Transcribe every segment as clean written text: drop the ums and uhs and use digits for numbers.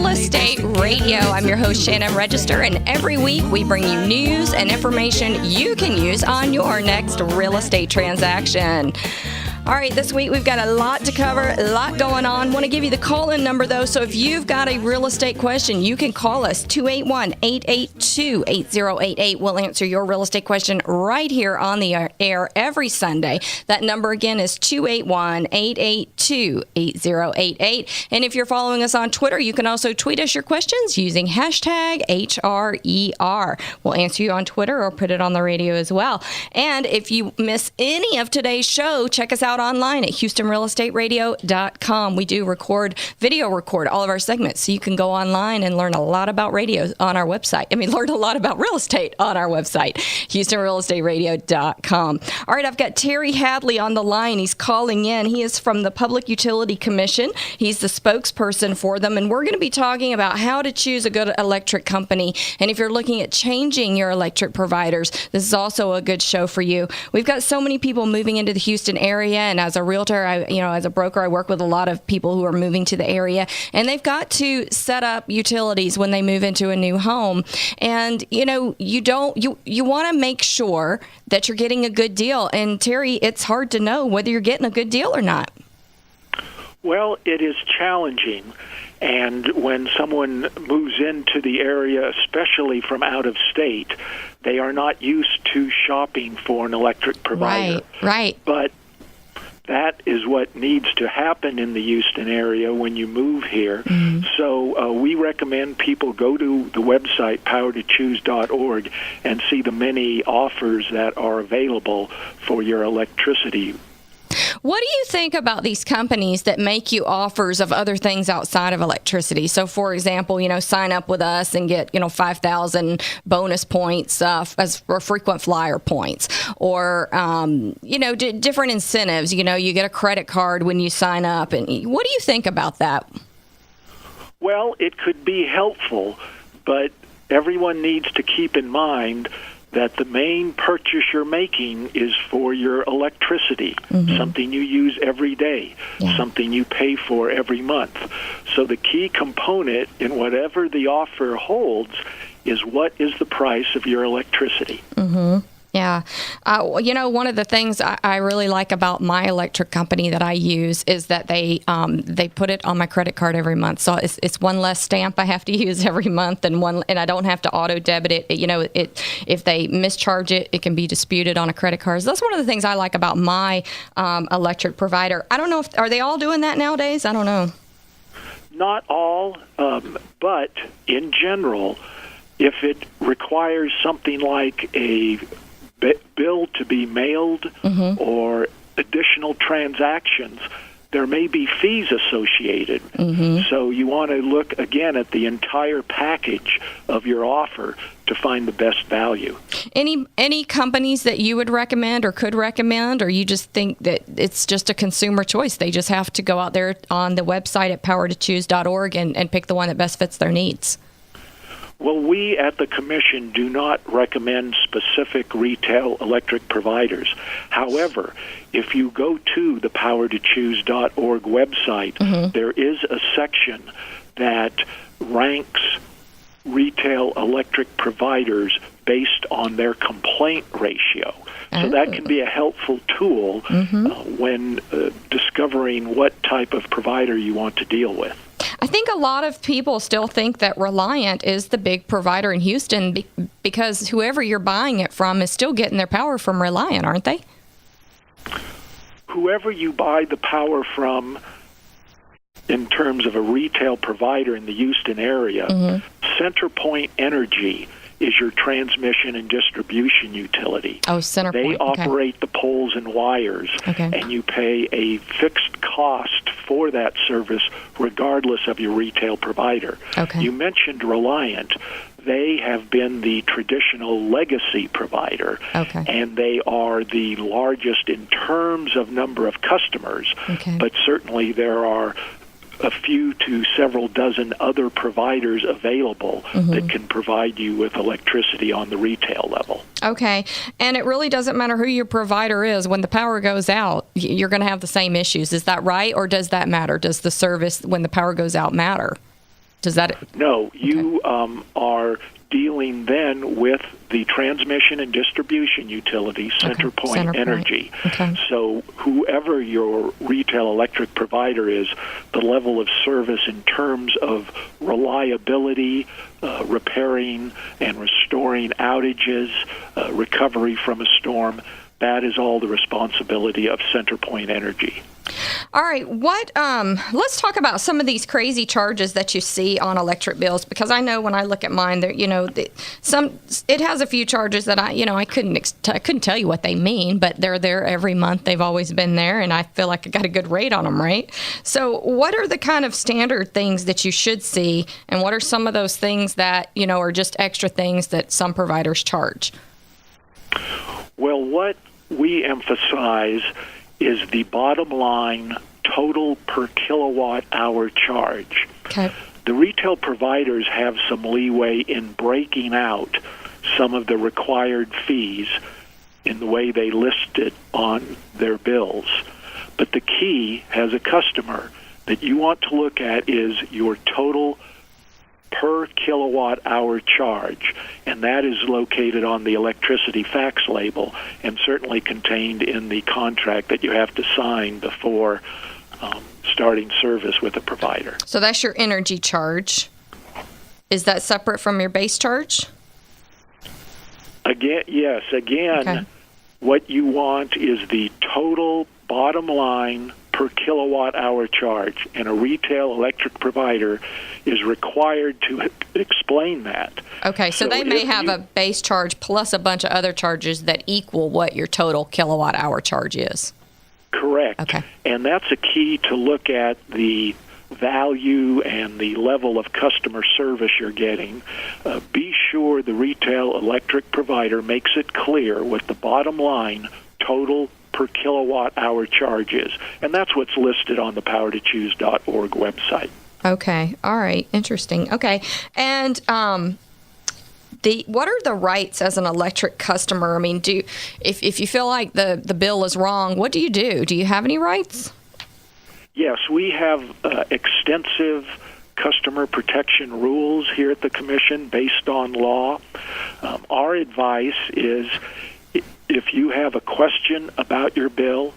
Real Estate Radio. I'm your host, Shannon Register, and every week we bring you news and information you can use on your next real estate transaction. All right, this week we've got a lot to cover, a lot going on. Want to give you the call-in number, though, so if you've got a real estate question, you can call us, 281-882-8088. We'll answer your real estate question right here on the air every Sunday. That number, again, is 281-882-8088. And if you're following us on Twitter, you can also tweet us your questions using hashtag RREA. We'll answer you on Twitter or put it on the radio as well. And if you miss any of today's show, check us out online at HoustonRealEstateRadio.com. We do video record all of our segments, so you can go online and learn a lot about radio on our website. Learn a lot about real estate on our website, HoustonRealEstateRadio.com. All right, I've got Terry Hadley on the line. He's calling in. He is from the Public Utility Commission. He's the spokesperson for them, and we're going to be talking about how to choose a good electric company. And if you're looking at changing your electric providers, this is also a good show for you. We've got so many people moving into the Houston area. And as a realtor, as a broker, I work with a lot of people who are moving to the area, and they've got to set up utilities when they move into a new home. And you want to make sure that you're getting a good deal. And Terry, it's hard to know whether you're getting a good deal or not. Well, it is challenging. And when someone moves into the area, especially from out of state, they are not used to shopping for an electric provider. Right. But that is what needs to happen in the Houston area when you move here. Mm-hmm. So we recommend people go to the website, powertochoose.org, and see the many offers that are available for your electricity. What do you think about these companies that make you offers of other things outside of electricity? So, for example, sign up with us and get, 5,000 bonus points as for frequent flyer points, or, different incentives. You get a credit card when you sign up. And what do you think about that? Well, it could be helpful, but everyone needs to keep in mind that the main purchase you're making is for your electricity, mm-hmm. something you use every day, something you pay for every month. So the key component in whatever the offer holds is what is the price of your electricity. Mm-hmm. Yeah. One of the things I really like about my electric company that I use is that they put it on my credit card every month. So it's one less stamp I have to use every month, and I don't have to auto debit it. If they mischarge it, it can be disputed on a credit card. So that's one of the things I like about my electric provider. I don't know are they all doing that nowadays? I don't know. Not all, but in general, if it requires something like a bill to be mailed mm-hmm. or additional transactions, there may be fees associated. Mm-hmm. So you want to look again at the entire package of your offer to find the best value. Any companies that you would recommend or could recommend, or you just think that it's just a consumer choice? They just have to go out there on the website at powertochoose.org and pick the one that best fits their needs. Well, we at the Commission do not recommend specific retail electric providers. However, if you go to the powertochoose.org website, mm-hmm. there is a section that ranks retail electric providers based on their complaint ratio. So that can be a helpful tool mm-hmm. When discovering what type of provider you want to deal with. I think a lot of people still think that Reliant is the big provider in Houston because whoever you're buying it from is still getting their power from Reliant, aren't they? Whoever you buy the power from in terms of a retail provider in the Houston area, mm-hmm. CenterPoint Energy is your transmission and distribution utility. Oh, CenterPoint. They operate the poles and wires, and you pay a fixed cost for that service regardless of your retail provider. Okay. You mentioned Reliant. They have been the traditional legacy provider, and they are the largest in terms of number of customers, but certainly there are a few to several dozen other providers available that can provide you with electricity on the retail level. Okay. And it really doesn't matter who your provider is. When the power goes out, you're going to have the same issues. Is that right? Or does that matter? Does the service when the power goes out matter? Does that? No, you are dealing then with the transmission and distribution utility, CenterPoint Energy. Okay. So whoever your retail electric provider is, the level of service in terms of reliability, repairing and restoring outages, recovery from a storm, that is all the responsibility of CenterPoint Energy. All right, let's talk about some of these crazy charges that you see on electric bills, because I know when I look at mine, there, it has a few charges that I couldn't tell you what they mean, but they're there every month. They've always been there, and I feel like I got a good rate on them, right? So, what are the kind of standard things that you should see, and what are some of those things that are just extra things that some providers charge? Well, what we emphasize is the bottom line total per kilowatt hour charge. Okay. The retail providers have some leeway in breaking out some of the required fees in the way they list it on their bills. But the key as a customer that you want to look at is your total per kilowatt hour charge, and that is located on the electricity fax label and certainly contained in the contract that you have to sign before starting service with a provider. So that's your energy charge. Is that separate from your base charge? Again, yes. Okay. What you want is the total bottom line per kilowatt hour charge, and a retail electric provider is required to explain that. Okay, so they may have a base charge plus a bunch of other charges that equal what your total kilowatt hour charge is. Correct. Okay. And that's a key to look at the value and the level of customer service you're getting. Be sure the retail electric provider makes it clear what the bottom line total per kilowatt hour charge is. And that's what's listed on the powertochoose.org website. Okay. All right. Interesting. Okay. And what are the rights as an electric customer? I mean, if you feel like the bill is wrong, what do you do? Do you have any rights? Yes, we have extensive customer protection rules here at the Commission based on law. Our advice is, if you have a question about your bill,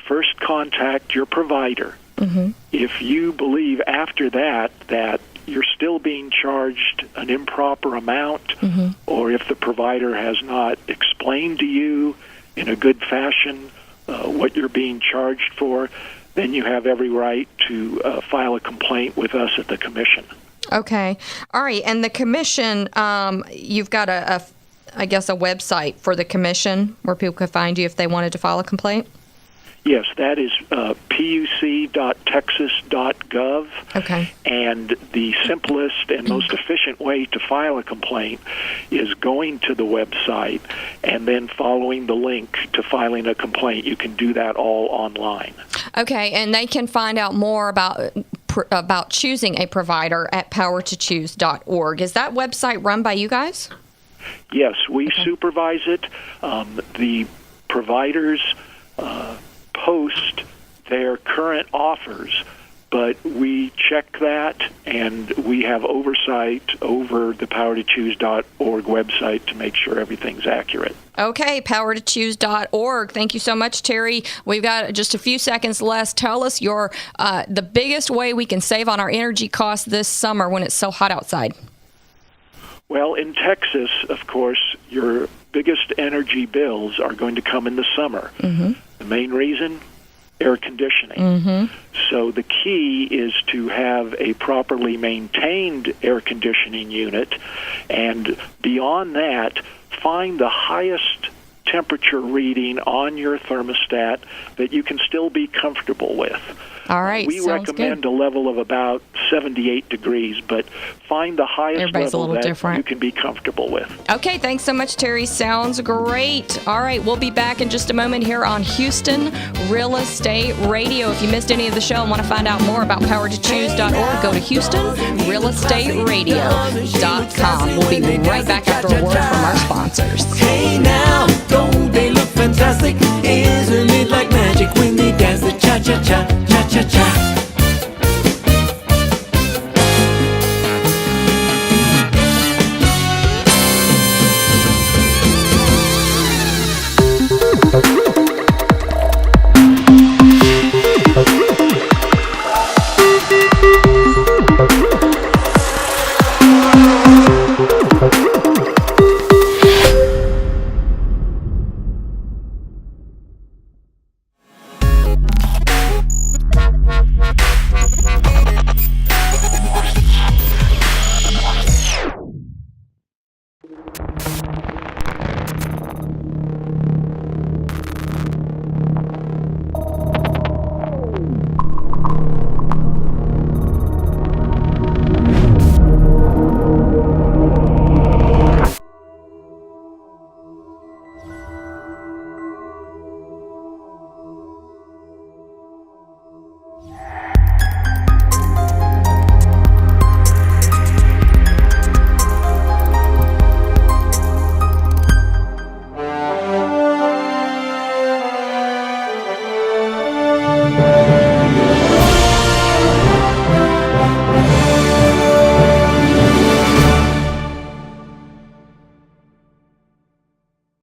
first contact your provider. Mm-hmm. If you believe after that you're still being charged an improper amount, mm-hmm. or if the provider has not explained to you in a good fashion what you're being charged for, then you have every right to file a complaint with us at the Commission. Okay. All right. And the Commission, you've got a website for the Commission where people could find you if they wanted to file a complaint? Yes, that is puc.texas.gov. Okay. And the simplest and most efficient way to file a complaint is going to the website and then following the link to filing a complaint. You can do that all online. Okay, and they can find out more about choosing a provider at powertochoose.org. Is that website run by you guys? Yes, we supervise it. The providers post their current offers, but we check that, and we have oversight over the powertochoose.org website to make sure everything's accurate. Okay, powertochoose.org. Thank you so much, Terry. We've got just a few seconds left. Tell us the biggest way we can save on our energy costs this summer when it's so hot outside. Well, in Texas, of course, your biggest energy bills are going to come in the summer. Mm-hmm. The main reason? Air conditioning. Mm-hmm. So the key is to have a properly maintained air conditioning unit, and beyond that, find the highest temperature reading on your thermostat that you can still be comfortable with. All right, we recommend a level of about 78 degrees, but find the highest level that you can be comfortable with. Okay, thanks so much, Terry. Sounds great. All right, we'll be back in just a moment here on Houston Real Estate Radio. If you missed any of the show and want to find out more about powertochoose.org, go to HoustonRealEstateRadio.com. We'll be right back after a word from our sponsors.